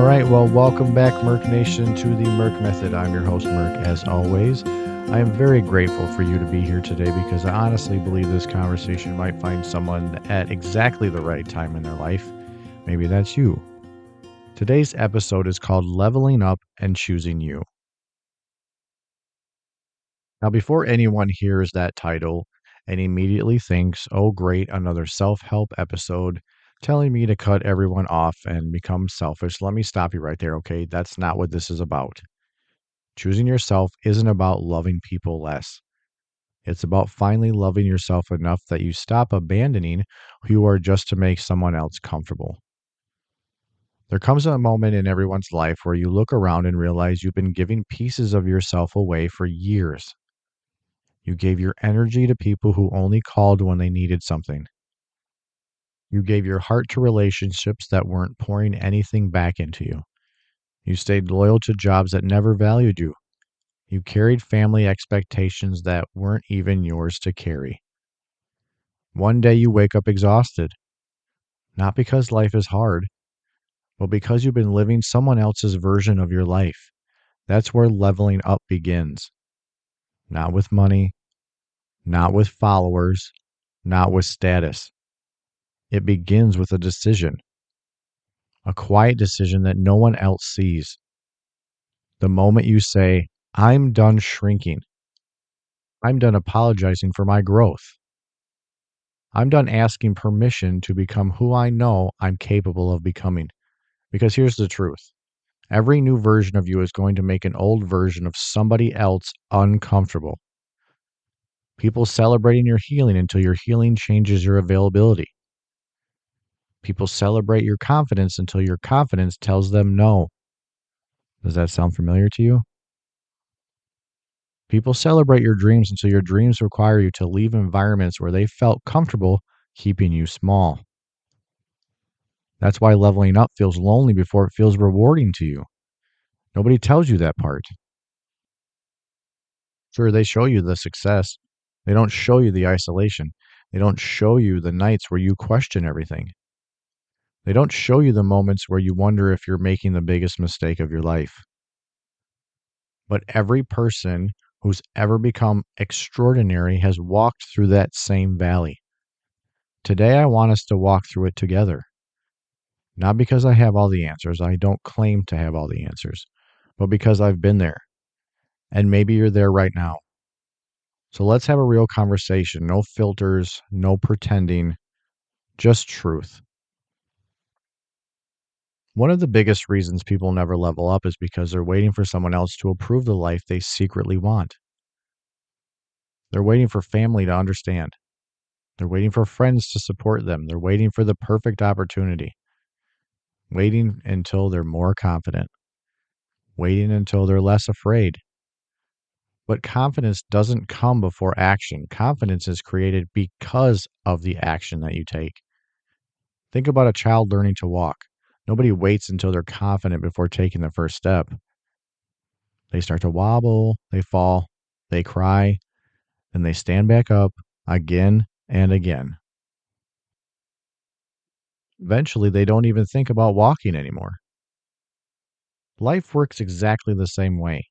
right, well, welcome back, Merc Nation, to the Merc Method. I'm your host, Merc, as always. I am very grateful for you to be here today because I honestly believe this conversation might find someone at exactly the right time in their life. Maybe that's you. Today's episode is called Leveling Up and Choosing You. Now, before anyone hears that title and immediately thinks, oh, great, another self-help episode telling me to cut everyone off and become selfish, let me stop you right there, okay? That's not what this is about. Choosing yourself isn't about loving people less. It's about finally loving yourself enough that you stop abandoning who you are just to make someone else comfortable. There comes a moment in everyone's life where you look around and realize you've been giving pieces of yourself away for years. You gave your energy to people who only called when they needed something. You gave your heart to relationships that weren't pouring anything back into you. You stayed loyal to jobs that never valued you. You carried family expectations that weren't even yours to carry. One day you wake up exhausted, not because life is hard, but because you've been living someone else's version of your life. That's where leveling up begins. Not with money, not with followers, not with status. It begins with a decision, a quiet decision that no one else sees. The moment you say, I'm done shrinking, I'm done apologizing for my growth, I'm done asking permission to become who I know I'm capable of becoming. Because here's the truth. Every new version of you is going to make an old version of somebody else uncomfortable. People celebrating your healing until your healing changes your availability. People celebrate your confidence until your confidence tells them no. Does that sound familiar to you? People celebrate your dreams until your dreams require you to leave environments where they felt comfortable keeping you small. That's why leveling up feels lonely before it feels rewarding to you. Nobody tells you that part. Sure, they show you the success. They don't show you the isolation. They don't show you the nights where you question everything. They don't show you the moments where you wonder if you're making the biggest mistake of your life. But every person who's ever become extraordinary has walked through that same valley. Today, I want us to walk through it together. Not because I have all the answers. I don't claim to have all the answers, but because I've been there. And maybe you're there right now. So let's have a real conversation. No filters, no pretending, just truth. One of the biggest reasons people never level up is because they're waiting for someone else to approve the life they secretly want. They're waiting for family to understand. They're waiting for friends to support them. They're waiting for the perfect opportunity. Waiting until they're more confident. Waiting until they're less afraid. But confidence doesn't come before action. Confidence is created because of the action that you take. Think about a child learning to walk. Nobody waits until they're confident before taking the first step. They start to wobble, they fall, they cry, and they stand back up again and again. Eventually, they don't even think about walking anymore. Life works exactly the same way.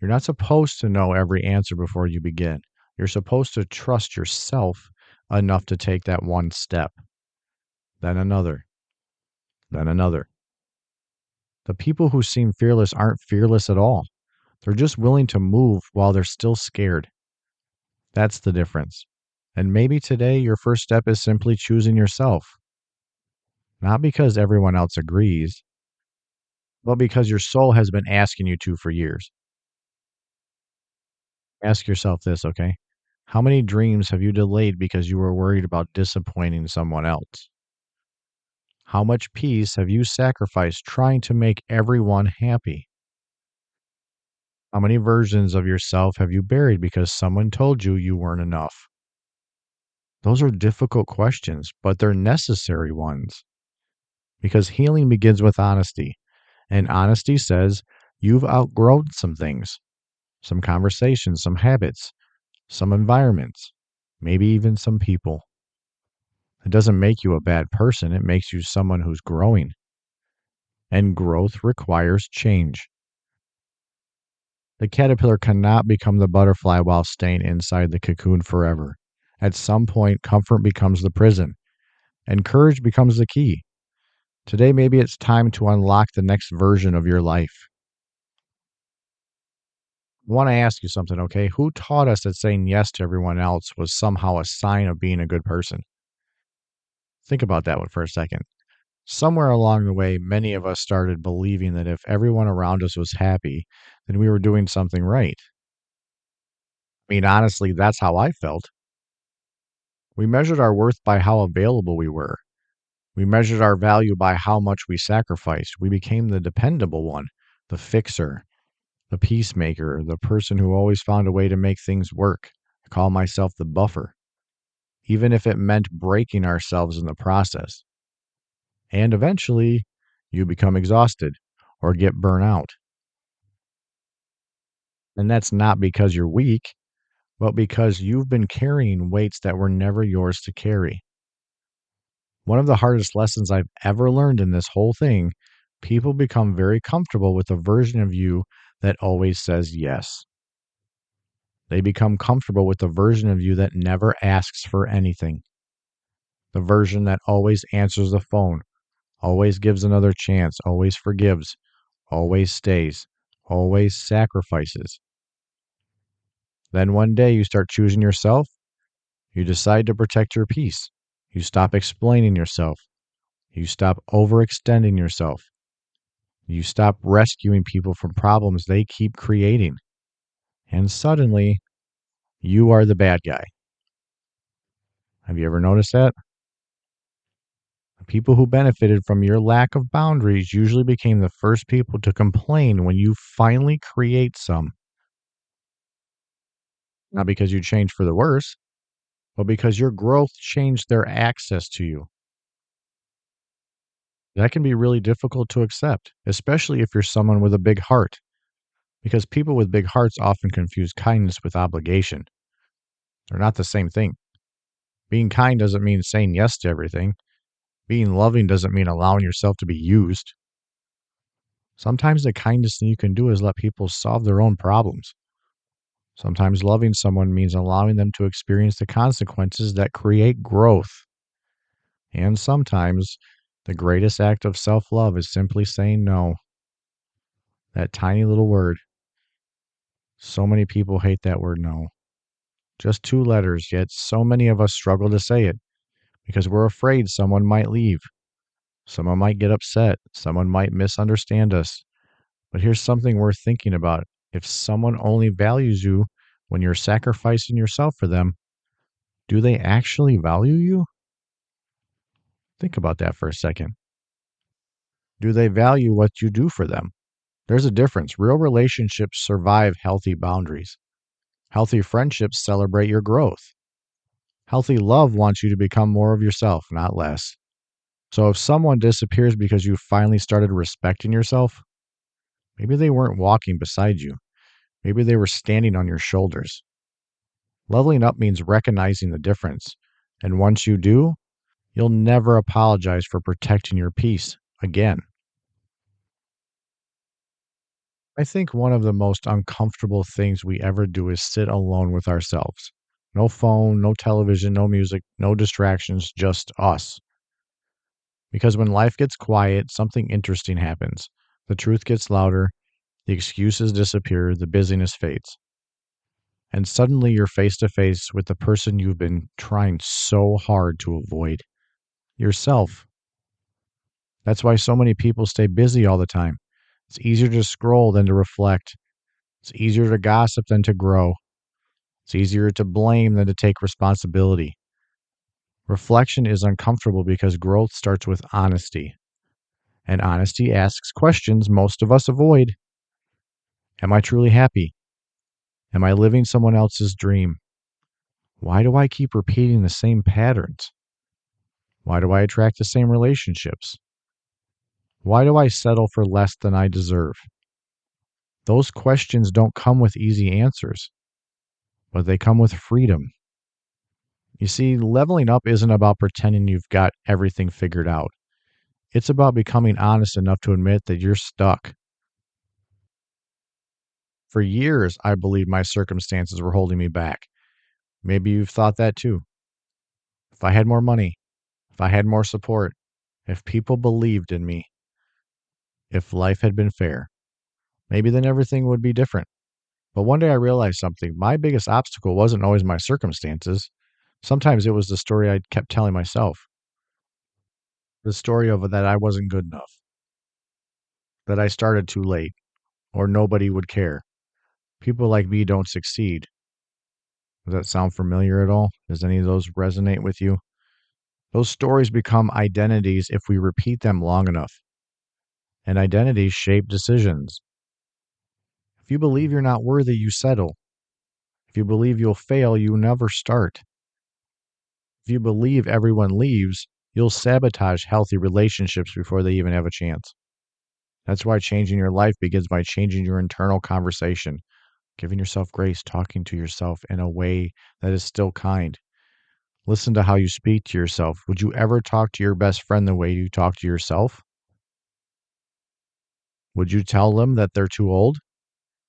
You're not supposed to know every answer before you begin. You're supposed to trust yourself enough to take that one step, then another, then another. The people who seem fearless aren't fearless at all. They're just willing to move while they're still scared. That's the difference. And maybe today your first step is simply choosing yourself. Not because everyone else agrees, but because your soul has been asking you to for years. Ask yourself this, okay? How many dreams have you delayed because you were worried about disappointing someone else? How much peace have you sacrificed trying to make everyone happy? How many versions of yourself have you buried because someone told you you weren't enough? Those are difficult questions, but they're necessary ones because healing begins with honesty. And honesty says you've outgrown some things, some conversations, some habits, some environments, maybe even some people. It doesn't make you a bad person. It makes you someone who's growing. and growth requires change. The caterpillar cannot become the butterfly while staying inside the cocoon forever. At some point, comfort becomes the prison, and courage becomes the key. Today, maybe it's time to unlock the next version of your life. I want to ask you something, okay? Who taught us that saying yes to everyone else was somehow a sign of being a good person? Think about that one for a second. Somewhere along the way, many of us started believing that if everyone around us was happy, then we were doing something right. I mean, honestly, that's how I felt. We measured our worth by how available we were. We measured our value by how much we sacrificed. We became the dependable one, the fixer, the peacemaker, the person who always found a way to make things work. I call myself the buffer, even if it meant breaking ourselves in the process. And eventually, you become exhausted or get burnt out. And that's not because you're weak, but because you've been carrying weights that were never yours to carry. One of the hardest lessons I've ever learned in this whole thing, people become very comfortable with a version of you that always says yes. They become comfortable with the version of you that never asks for anything, the version that always answers the phone, always gives another chance, always forgives, always stays, always sacrifices. Then one day you start choosing yourself, you decide to protect your peace. You stop explaining yourself. You stop overextending yourself. You stop rescuing people from problems they keep creating. And suddenly, you are the bad guy. Have you ever noticed that? The people who benefited from your lack of boundaries usually became the first people to complain when you finally create some. Not because you changed for the worse, but because your growth changed their access to you. That can be really difficult to accept, especially if you're someone with a big heart, because people with big hearts often confuse kindness with obligation. They're not the same thing. Being kind doesn't mean saying yes to everything. Being loving doesn't mean allowing yourself to be used. Sometimes the kindest thing you can do is let people solve their own problems. Sometimes loving someone means allowing them to experience the consequences that create growth. And sometimes the greatest act of self love is simply saying no. That tiny little word. So many people hate that word no. Just two letters, yet so many of us struggle to say it because we're afraid someone might leave. Someone might get upset. Someone might misunderstand us. But here's something worth thinking about. If someone only values you when you're sacrificing yourself for them, do they actually value you? Think about that for a second. Do they value what you do for them? There's a difference. Real relationships survive healthy boundaries. Healthy friendships celebrate your growth. Healthy love wants you to become more of yourself, not less. So if someone disappears because you finally started respecting yourself, maybe they weren't walking beside you. Maybe they were standing on your shoulders. Leveling up means recognizing the difference. And once you do, you'll never apologize for protecting your peace again. I think one of the most uncomfortable things we ever do is sit alone with ourselves. No phone, no television, no music, no distractions, just us. Because when life gets quiet, something interesting happens. The truth gets louder, the excuses disappear, the busyness fades. And suddenly you're face to face with the person you've been trying so hard to avoid yourself. That's why so many people stay busy all the time. It's easier to scroll than to reflect. It's easier to gossip than to grow. It's easier to blame than to take responsibility. Reflection is uncomfortable because growth starts with honesty. And honesty asks questions most of us avoid. Am I truly happy? Am I living someone else's dream? Why do I keep repeating the same patterns? Why do I attract the same relationships? Why do I settle for less than I deserve? Those questions don't come with easy answers, but they come with freedom. You see, leveling up isn't about pretending you've got everything figured out. It's about becoming honest enough to admit that you're stuck. For years, I believed my circumstances were holding me back. Maybe you've thought that too. If I had more money, if I had more support, if people believed in me, if life had been fair, maybe then everything would be different. But one day I realized something. My biggest obstacle wasn't always my circumstances. Sometimes it was the story I kept telling myself. The story of that I wasn't good enough, that I started too late, or nobody would care. People like me don't succeed. Does that sound familiar at all? Does any of those resonate with you? Those stories become identities if we repeat them long enough, and identities shape decisions. If you believe you're not worthy, you settle. If you believe you'll fail, you never start. If you believe everyone leaves, you'll sabotage healthy relationships before they even have a chance. That's why changing your life begins by changing your internal conversation, giving yourself grace, talking to yourself in a way that is still kind. Listen to how you speak to yourself. Would you ever talk to your best friend the way you talk to yourself? Would you tell them that they're too old,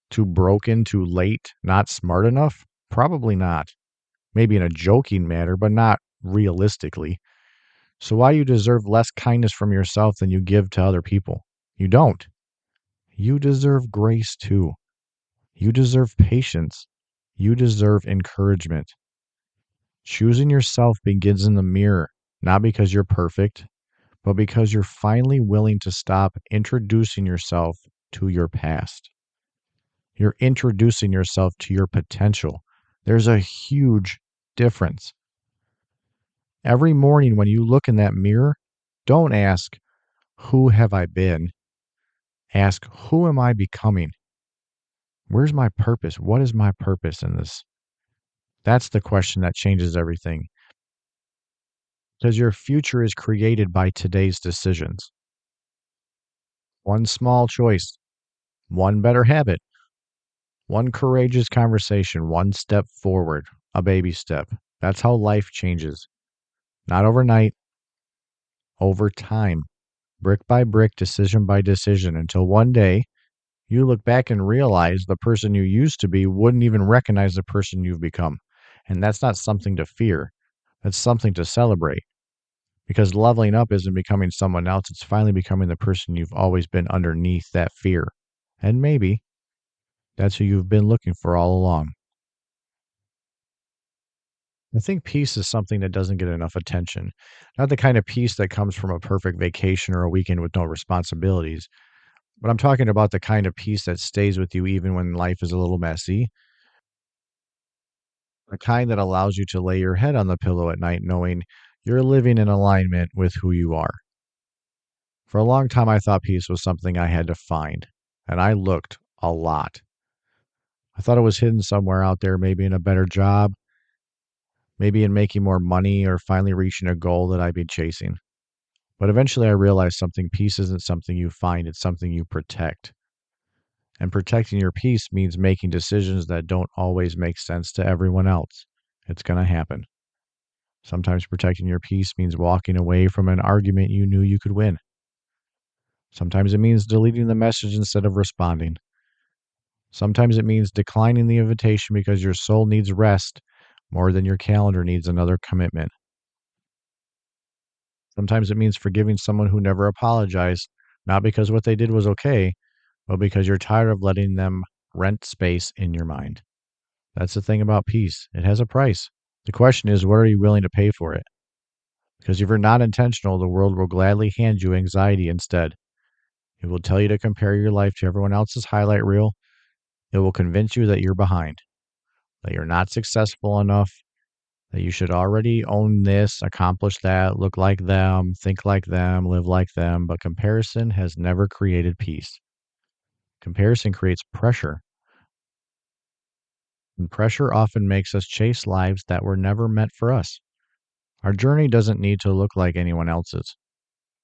too broken, too late, not smart enough? Probably not. Maybe in a joking manner, but not realistically. So why you deserve less kindness from yourself than you give to other people? You don't. You deserve grace too. You deserve patience. You deserve encouragement. Choosing yourself begins in the mirror, not because you're perfect, but because you're finally willing to stop introducing yourself to your past. You're introducing yourself to your potential. There's a huge difference. Every morning when you look in that mirror, don't ask, who have I been? Ask, who am I becoming? Where's my purpose? What is my purpose in this? That's the question that changes everything. Because your future is created by today's decisions. One small choice, one better habit, one courageous conversation, one step forward, a baby step. That's how life changes. Not overnight, over time, brick by brick, decision by decision, until one day you look back and realize the person you used to be wouldn't even recognize the person you've become. And that's not something to fear. That's something to celebrate. Because leveling up isn't becoming someone else, it's finally becoming the person you've always been underneath that fear. And maybe that's who you've been looking for all along. I think peace is something that doesn't get enough attention. Not the kind of peace that comes from a perfect vacation or a weekend with no responsibilities, but I'm talking about the kind of peace that stays with you even when life is a little messy, the kind that allows you to lay your head on the pillow at night knowing you're living in alignment with who you are. For a long time, I thought peace was something I had to find, and I looked a lot. I thought it was hidden somewhere out there, maybe in a better job, maybe in making more money or finally reaching a goal that I'd been chasing. But eventually I realized something peace isn't something you find, it's something you protect. And protecting your peace means making decisions that don't always make sense to everyone else. It's going to happen. Sometimes protecting your peace means walking away from an argument you knew you could win. Sometimes it means deleting the message instead of responding. Sometimes it means declining the invitation because your soul needs rest more than your calendar needs another commitment. Sometimes it means forgiving someone who never apologized, not because what they did was okay, but because you're tired of letting them rent space in your mind. That's the thing about peace. It has a price. The question is, what are you willing to pay for it? Because if you're not intentional, the world will gladly hand you anxiety instead. It will tell you to compare your life to everyone else's highlight reel. It will convince you that you're behind, that you're not successful enough, that you should already own this, accomplish that, look like them, think like them, live like them. But comparison has never created peace. Comparison creates pressure, and pressure often makes us chase lives that were never meant for us. Our journey doesn't need to look like anyone else's.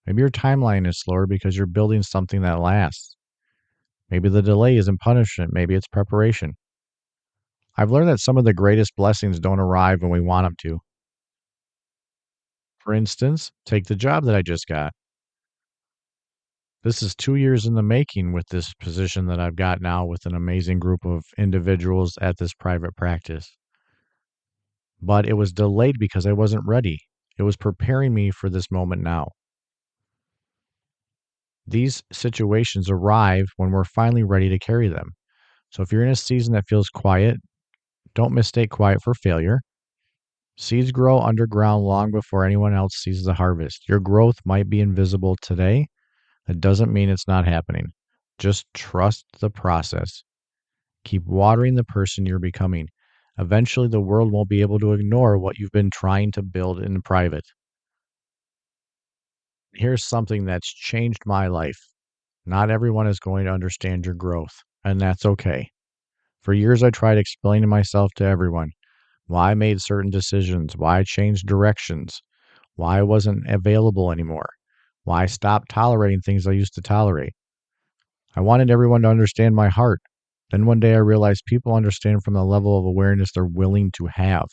Maybe your timeline is slower because you're building something that lasts. Maybe the delay isn't punishment, maybe it's preparation. I've learned that some of the greatest blessings don't arrive when we want them to. For instance, take the job that I just got. This is 2 years in the making with this position that I've got now with an amazing group of individuals at this private practice. But it was delayed because I wasn't ready. It was preparing me for this moment now. These situations arrive when we're finally ready to carry them. So if you're in a season that feels quiet, don't mistake quiet for failure. Seeds grow underground long before anyone else sees the harvest. Your growth might be invisible today. That doesn't mean it's not happening. Just trust the process. Keep watering the person you're becoming. Eventually, the world won't be able to ignore what you've been trying to build in private. Here's something that's changed my life. Not everyone is going to understand your growth, and that's okay. For years, I tried explaining myself to everyone why I made certain decisions, why I changed directions, why I wasn't available anymore, why I stopped tolerating things I used to tolerate. I wanted everyone to understand my heart. Then one day I realized people understand from the level of awareness they're willing to have.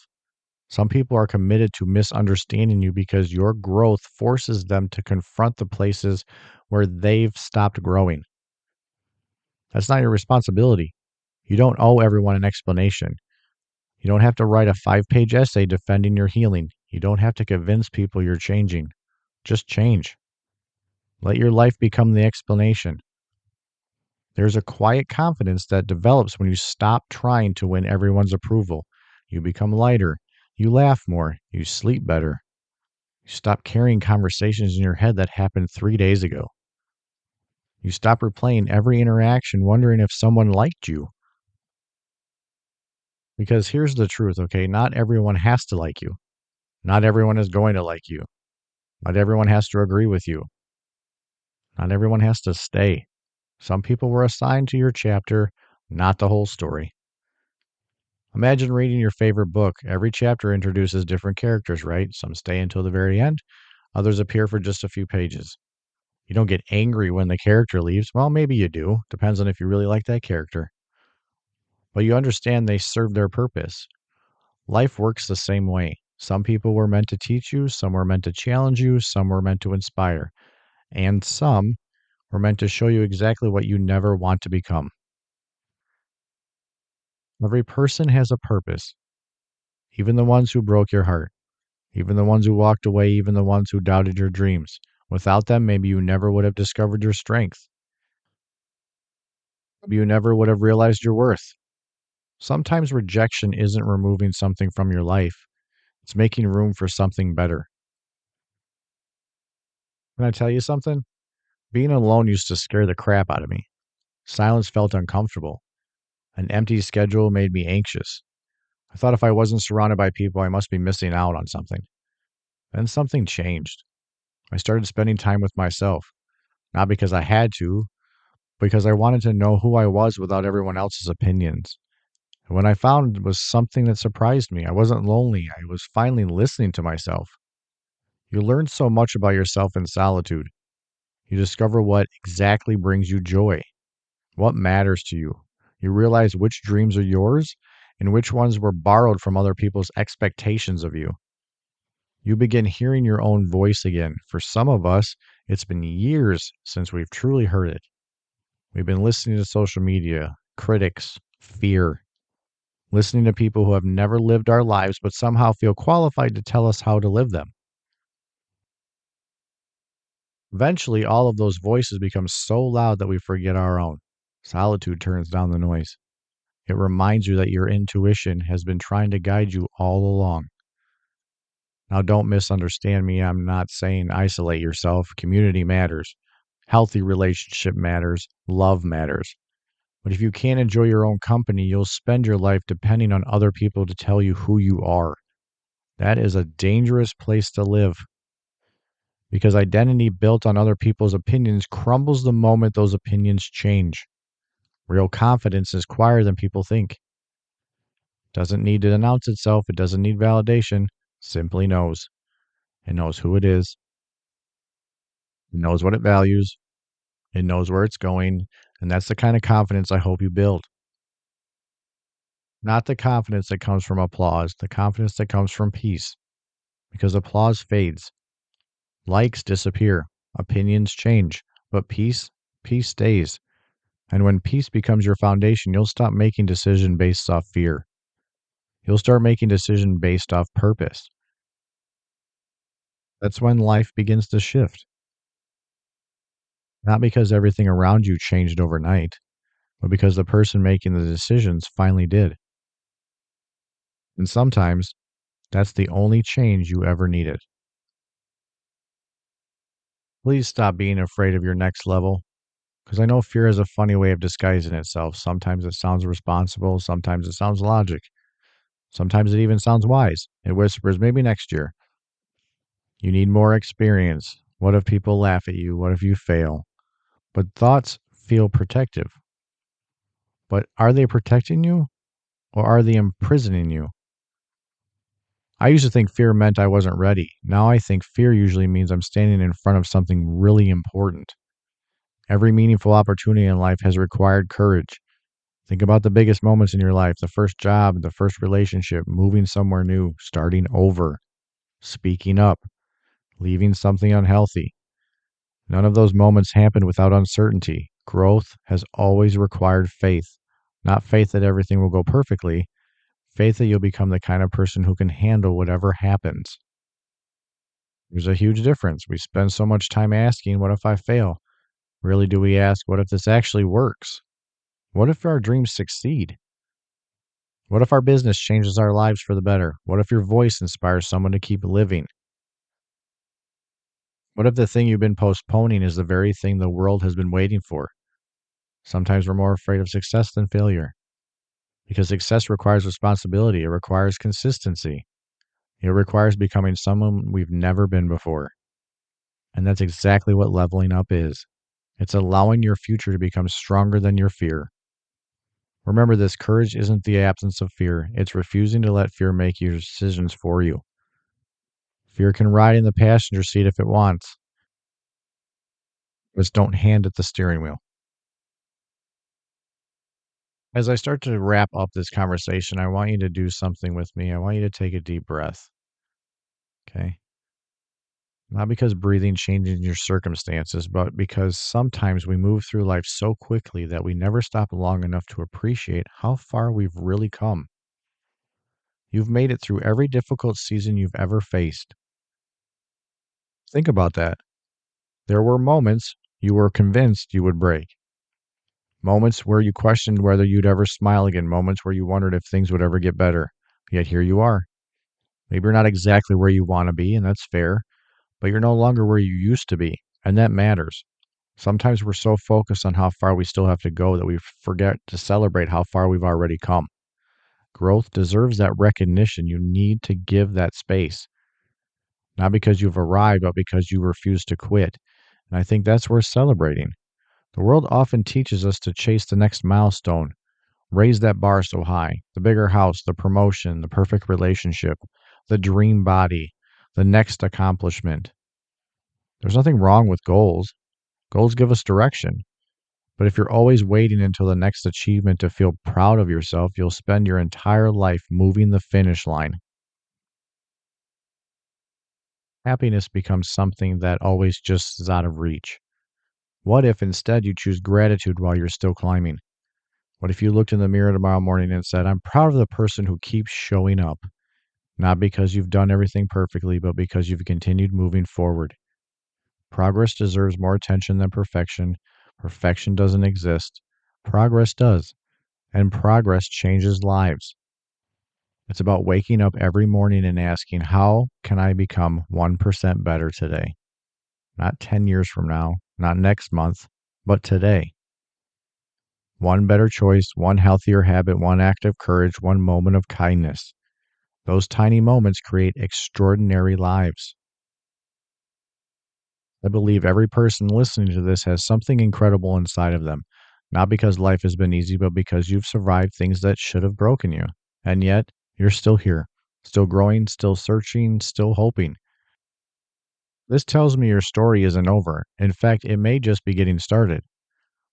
Some people are committed to misunderstanding you because your growth forces them to confront the places where they've stopped growing. That's not your responsibility. You don't owe everyone an explanation. You don't have to write a 5-page essay defending your healing. You don't have to convince people you're changing. Just change. Let your life become the explanation. There's a quiet confidence that develops when you stop trying to win everyone's approval. You become lighter. You laugh more. You sleep better. You stop carrying conversations in your head that happened 3 days ago. You stop replaying every interaction wondering if someone liked you. Because here's the truth, okay? Not everyone has to like you. Not everyone is going to like you. Not everyone has to agree with you. Not everyone has to stay. Some people were assigned to your chapter, not the whole story. Imagine reading your favorite book. Every chapter introduces different characters, right? Some stay until the very end, others appear for just a few pages. You don't get angry when the character leaves. Well, maybe you do. Depends on if you really like that character. But you understand they serve their purpose. Life works the same way. Some people were meant to teach you, some were meant to challenge you, some were meant to inspire, and some were meant to show you exactly what you never want to become. Every person has a purpose, even the ones who broke your heart, even the ones who walked away, even the ones who doubted your dreams. Without them, maybe you never would have discovered your strength. Maybe you never would have realized your worth. Sometimes rejection isn't removing something from your life, it's making room for something better. Can I tell you something? Being alone used to scare the crap out of me. Silence felt uncomfortable. An empty schedule made me anxious. I thought if I wasn't surrounded by people, I must be missing out on something. Then something changed. I started spending time with myself, not because I had to, because I wanted to know who I was without everyone else's opinions. And what I found was something that surprised me. I wasn't lonely. I was finally listening to myself. You learn so much about yourself in solitude. You discover what exactly brings you joy, what matters to you. You realize which dreams are yours and which ones were borrowed from other people's expectations of you. You begin hearing your own voice again. For some of us, it's been years since we've truly heard it. We've been listening to social media, critics, fear, listening to people who have never lived our lives but somehow feel qualified to tell us how to live them. Eventually, all of those voices become so loud that we forget our own. Solitude turns down the noise. It reminds you that your intuition has been trying to guide you all along. Now, don't misunderstand me. I'm not saying isolate yourself. Community matters. Healthy relationship matters. Love matters. But if you can't enjoy your own company, you'll spend your life depending on other people to tell you who you are. That is a dangerous place to live because identity built on other people's opinions crumbles the moment those opinions change. Real confidence is quieter than people think. Doesn't need to announce itself. It doesn't need validation. Simply knows. It knows who it is. It knows what it values. It knows where it's going. And that's the kind of confidence I hope you build. Not the confidence that comes from applause, the confidence that comes from peace. Because applause fades. Likes disappear. Opinions change. But peace stays. And when peace becomes your foundation, you'll stop making decisions based off fear. You'll start making decisions based off purpose. That's when life begins to shift. Not because everything around you changed overnight, but because the person making the decisions finally did. And sometimes that's the only change you ever needed. Please stop being afraid of your next level, because I know fear is a funny way of disguising itself. Sometimes it sounds responsible, sometimes it sounds logic, sometimes it even sounds wise. It whispers, maybe next year. You need more experience. What if people laugh at you? What if you fail? But thoughts feel protective. But are they protecting you or are they imprisoning you? I used to think fear meant I wasn't ready. Now I think fear usually means I'm standing in front of something really important. Every meaningful opportunity in life has required courage. Think about the biggest moments in your life: the first job, the first relationship, moving somewhere new, starting over, speaking up, leaving something unhealthy. None of those moments happened without uncertainty. Growth has always required faith. Not faith that everything will go perfectly, faith that you'll become the kind of person who can handle whatever happens. There's a huge difference. We spend so much time asking, what if I fail? Really, do we ask, what if this actually works? What if our dreams succeed? What if our business changes our lives for the better? What if your voice inspires someone to keep living? What if the thing you've been postponing is the very thing the world has been waiting for? Sometimes we're more afraid of success than failure because success requires responsibility. It requires consistency. It requires becoming someone we've never been before. And that's exactly what leveling up is. It's allowing your future to become stronger than your fear. Remember this: courage isn't the absence of fear, it's refusing to let fear make your decisions for you. Fear can ride in the passenger seat if it wants, just don't hand it the steering wheel. As I start to wrap up this conversation, I want you to do something with me. I want you to take a deep breath. Okay. Not because breathing changes your circumstances, but because sometimes we move through life so quickly that we never stop long enough to appreciate how far we've really come. You've made it through every difficult season you've ever faced. Think about that. There were moments you were convinced you would break, moments where you questioned whether you'd ever smile again, moments where you wondered if things would ever get better. Yet here you are. Maybe you're not exactly where you want to be, and that's fair, but you're no longer where you used to be, and that matters. Sometimes we're so focused on how far we still have to go that we forget to celebrate how far we've already come. Growth deserves that recognition. You need to give that space, not because you've arrived, but because you refuse to quit. And I think that's worth celebrating. The world often teaches us to chase the next milestone, raise that bar so high: the bigger house, the promotion, the perfect relationship, the dream body, the next accomplishment. There's nothing wrong with goals. Goals give us direction. But if you're always waiting until the next achievement to feel proud of yourself, you'll spend your entire life moving the finish line. Happiness becomes something that always just is out of reach. What if instead you choose gratitude while you're still climbing? What if you looked in the mirror tomorrow morning and said, I'm proud of the person who keeps showing up, not because you've done everything perfectly, but because you've continued moving forward? Progress deserves more attention than perfection. Perfection doesn't exist. Progress does. And progress changes lives. It's about waking up every morning and asking, how can I become 1% better today? Not 10 years from now, not next month, but today. One better choice, one healthier habit, one act of courage, one moment of kindness. Those tiny moments create extraordinary lives. I believe every person listening to this has something incredible inside of them, not because life has been easy, but because you've survived things that should have broken you. And yet, you're still here, still growing, still searching, still hoping. This tells me your story isn't over. In fact, it may just be getting started.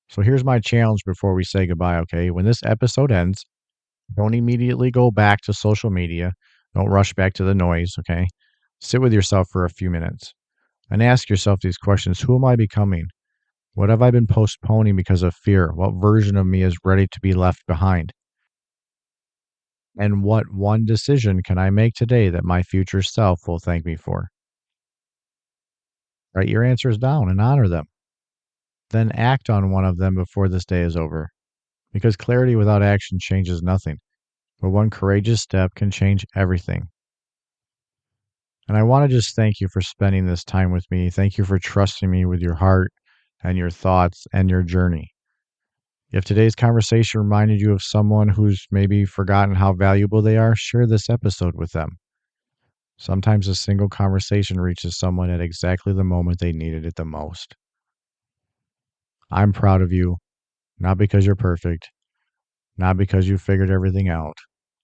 So here's my challenge before we say goodbye, okay? When this episode ends, don't immediately go back to social media. Don't rush back to the noise, okay? Sit with yourself for a few minutes and ask yourself these questions: who am I becoming? What have I been postponing because of fear? What version of me is ready to be left behind? And what one decision can I make today that my future self will thank me for? Write your answers down and honor them. Then act on one of them before this day is over. Because clarity without action changes nothing, but one courageous step can change everything. And I want to just thank you for spending this time with me. Thank you for trusting me with your heart and your thoughts and your journey. If today's conversation reminded you of someone who's maybe forgotten how valuable they are, share this episode with them. Sometimes a single conversation reaches someone at exactly the moment they needed it the most. I'm proud of you, not because you're perfect, not because you figured everything out.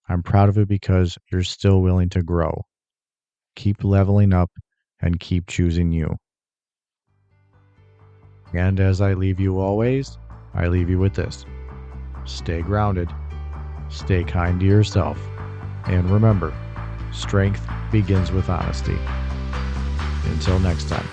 I'm proud of it because you're still willing to grow. Keep leveling up and keep choosing you. And as I leave you always, I leave you with this. Stay grounded, stay kind to yourself, and remember, strength begins with honesty. Until next time.